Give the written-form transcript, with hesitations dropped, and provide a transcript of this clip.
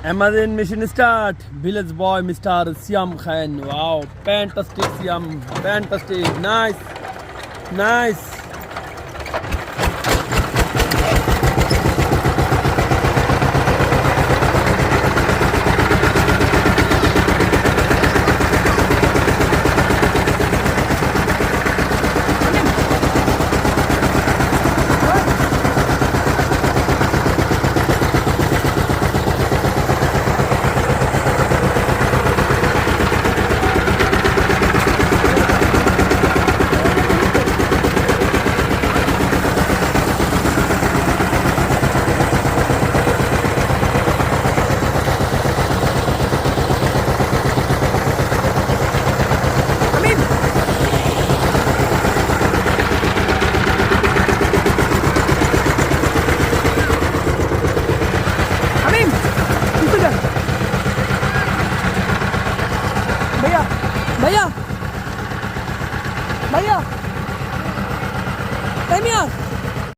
Amazon mission start. Village boy, Mr. Siam Khan. Wow, fantastic Siam, fantastic, nice, nice. भैया भैया भैया